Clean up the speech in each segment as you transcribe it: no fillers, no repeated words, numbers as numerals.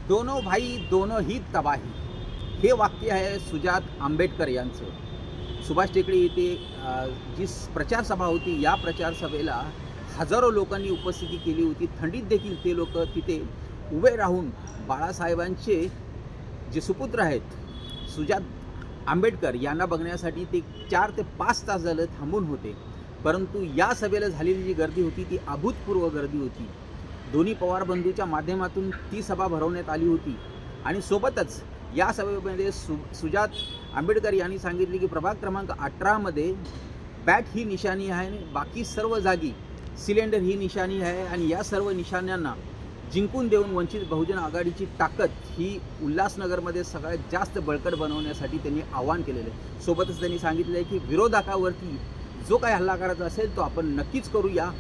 दोनों भाई दोनों ही तबाही, हे वाक्य आहे सुजात आंबेडकर यांचं. सुभाष टेकडी येथे जी प्रचार सभा होती, या प्रचार सभेला हजारो लोकांनी उपस्थिती केली होती. थंडीत देखील ते लोक तिथे उभे राहून बाळासाहेबांचे जे सुपुत्र आहेत सुजात आंबेडकर यांना बघण्यासाठी ते 4 ते 5 तास झालं थांबून होते. परंतु या सभेला झालेली जी गर्दी होती ती अभूतपूर्व गर्दी होती. दोन्ही पवार बंधूच्या माध्यमातून ती सभा भरवण्यात आली होती आणि सोबतच या सभेमध्ये सुजात आंबेडकर यांनी सांगितले की प्रभाग क्रमांक 18 मध्ये बॅट ही निशाणी आहे, बाकी सर्व जागी सिलेंडर ही निशाणी आहे आणि या सर्व निशाण्यांना जिंकून देऊन वंचित बहुजन आघाडीची ताकद ही उल्हासनगरमध्ये सगळ्यात जास्त बळकट बनवण्यासाठी त्यांनी आवाहन केलेलं आहे. सोबतच त्यांनी सांगितलं आहे की विरोधकावरती जो काही हल्ला करायचा असेल तो आपण नक्कीच करूया,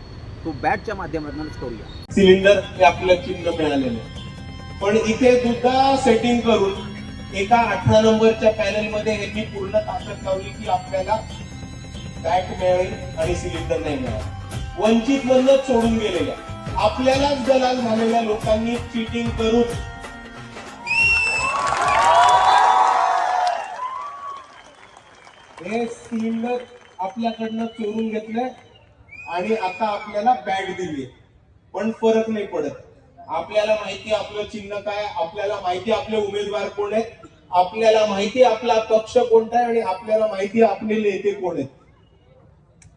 तो बॅटच्या माध्यमातूनच करूया. सिलेंडर हे आपलं चिन्ह मिळालेलं आहे, पण इथे सुद्धा सेटिंग करून एका 18 नंबरच्या पॅनल मध्ये यांनी पूर्ण ताकद लावली की आपल्याला बॅट मिळेल आणि सिलेंडर नाही मिळालं. वंचित मधूनच सोडून गेलेल्या आपल्यालाच दलाल झालेल्या लोकांनी चीटिंग करून हे सिलेंडर आपल्याकडनं चोरून घेतलंय आणि आता आपल्याला बॅट दिली, पण फरक नाही पडत. आपल्याला माहिती आपलं चिन्ह काय, आपल्याला माहिती आपले उमेदवार कोण आहेत, आपल्याला माहिती आपला पक्ष कोणता आहे आणि आपल्याला माहिती आपले नेते कोण आहेत.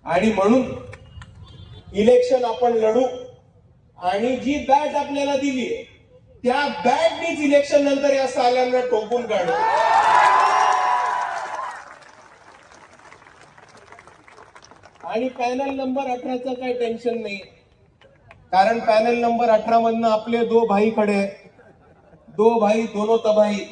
आणि म्हणून इलेक्शन आपण लढू आणि जी बॅट आपल्याला दिली त्या बॅटनीच इलेक्शन नंतर या साल्यांना टोकून काढू. आणि पॅनल नंबर 18चं काही टेन्शन नाही, कारण पॅनल नंबर 18 मधनं आपले 2 भाई खडे, 2 भाई दोनों तबाही.